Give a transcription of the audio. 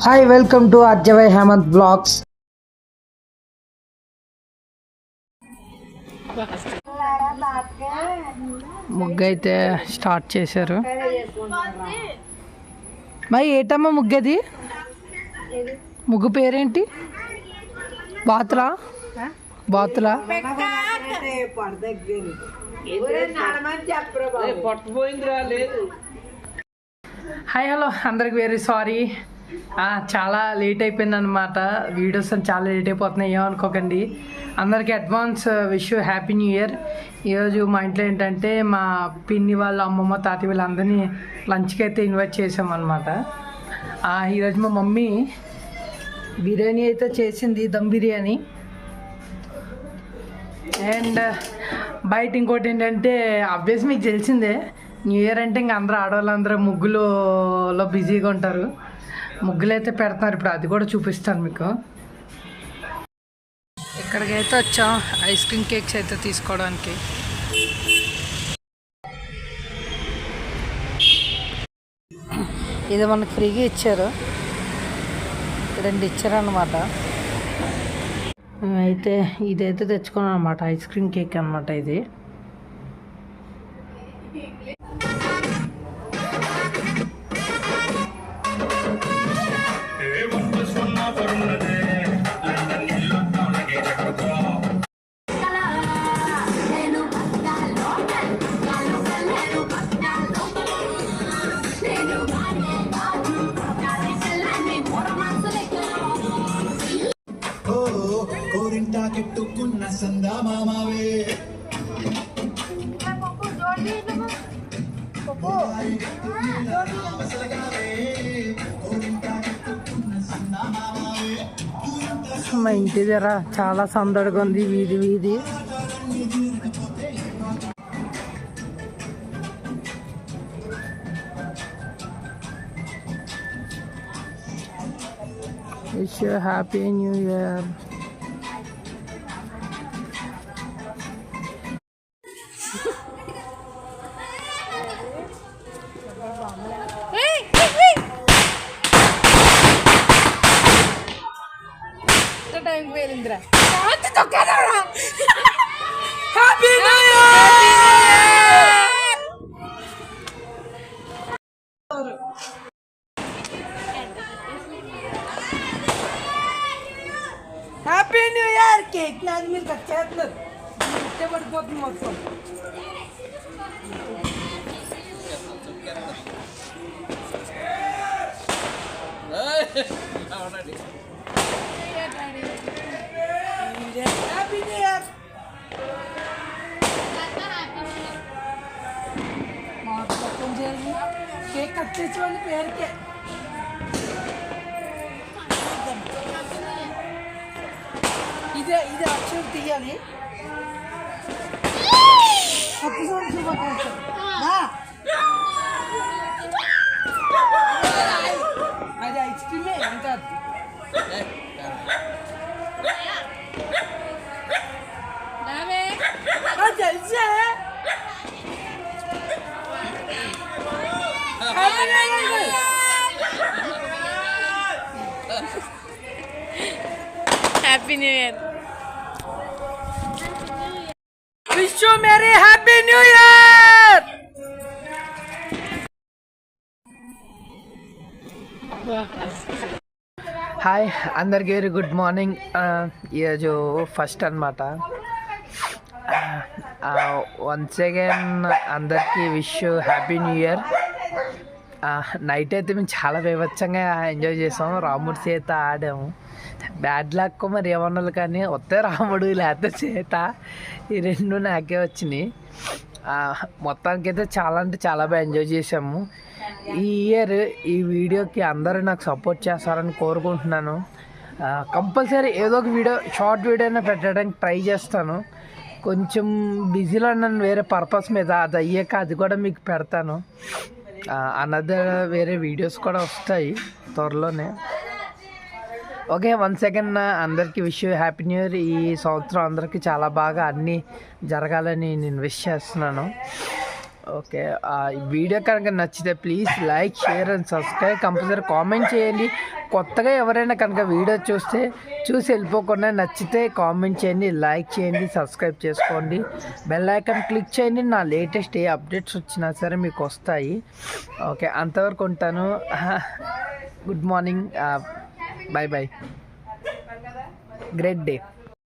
Hi welcome to అర్జవై Hemanth blogs. ముగ్గు అయితే స్టార్ట్ చేశారు. మరి ఏటమ్మా ముగ్గది? ముగ్గు పేరేంటి? బాతులా బాతులా? హాయ్ హలో అందరికి వెరీ సారీ, చాలా లేట్ అయిపోయింది అనమాట. వీడియోస్ చాలా లేట్ అయిపోతున్నాయి, ఏమనుకోకండి. అందరికీ advance wish happy new year. ఈరోజు మా ఇంట్లో ఏంటంటే మా పిన్ని వాళ్ళ అమ్మమ్మ తాతయ్య వీళ్ళందరినీ లంచ్కి అయితే ఇన్వైట్ చేసామన్నమాట. ఈరోజు మా మమ్మీ బిర్యానీ అయితే చేసింది, దమ్ బిర్యానీ. అండ్ బయట ఇంకోటి ఏంటంటే అబ్వియస్ మీకు తెలిసిందే, న్యూ ఇయర్ అంటే ఇంక అందరూ ఆడవాళ్ళందరూ ముగ్గులో బిజీగా ఉంటారు. ముగ్గులు అయితే పెడతారు, ఇప్పుడు అది కూడా చూపిస్తాను మీకు. ఇక్కడికైతే వచ్చాం ఐస్ క్రీమ్ కేక్స్ అయితే తీసుకోవడానికి. ఇది మనకు ఫ్రీగా ఇచ్చారు, 2 ఇచ్చారన్నమాట. అయితే ఇదైతే తెచ్చుకున్నాను అనమాట, ఐస్ క్రీమ్ కేక్ అనమాట ఇది. మా ఇంటి దగ్గర చాలా సందడిగా ఉంది, వీధి వీధి. Wish you happy new year. Time పేరిందిరా, హ్యాపీ న్యూ ఇయర్. కేక్ నాది మీరు కట్ చేస్తున్నారు, ఇట్టే పడిపోతుంది మొత్తం. Happy new year. Cake cut చేసేవాళ్ళు పేరుకే. ఇదే అక్షరం తీయాలి. అది ఐస్ క్రీమే ఎంత తెలుసా? Happy new year. Wish you merry happy new year. Hi అందరికి వెరీ గుడ్ మార్నింగ్. ఈరోజు ఫస్ట్ అనమాట. వన్స్ అగైన్ అందరికీ wish happy new year. Night అయితే మేము చాలా బీభత్సంగా ఎంజాయ్ చేసాము, రాముడి సీత ఆడాము. బ్యాడ్ లక్ మరి ఏమన్నా కానీ వస్తే రాముడు లేకపోతే సీత, ఈ 2 నాకే వచ్చినాయి. మొత్తానికైతే చాలా అంటే చాలా బాగా ఎంజాయ్ చేసాము. ఈ ఇయర్ ఈ వీడియోకి అందరూ నాకు సపోర్ట్ చేస్తారని కోరుకుంటున్నాను. కంపల్సరీ ఏదో ఒక వీడియో, షార్ట్ వీడియో అయినా పెట్టడానికి ట్రై చేస్తాను. కొంచెం బిజీలో నన్ను వేరే పర్పస్ మీద, అది అయ్యాక అది కూడా మీకు పెడతాను. అనదర్ వేరే వీడియోస్ కూడా వస్తాయి త్వరలోనే. ఓకే, 1 సెకండ్ అందరికీ విష్ హ్యాపీ న్యూ ఇయర్. ఈ సంవత్సరం అందరికీ చాలా బాగా అన్నీ జరగాలని నేను విష్ చేస్తున్నాను. ఓకే, ఈ వీడియో కనుక నచ్చితే please like, share and subscribe. Compulsory comment చేయండి. కొత్తగా ఎవరైనా కనుక వీడియో చూసి వెళ్ళిపోకుండా నచ్చితే కామెంట్ చేయండి, లైక్ చేయండి, సబ్స్క్రైబ్ చేసుకోండి, బెల్ ఐకాన్ క్లిక్ చేయండి. నా లేటెస్ట్ ఏ అప్డేట్స్ వచ్చినా సరే మీకు వస్తాయి. ఓకే, అంతవరకు ఉంటాను. Good morning, bye bye, great day.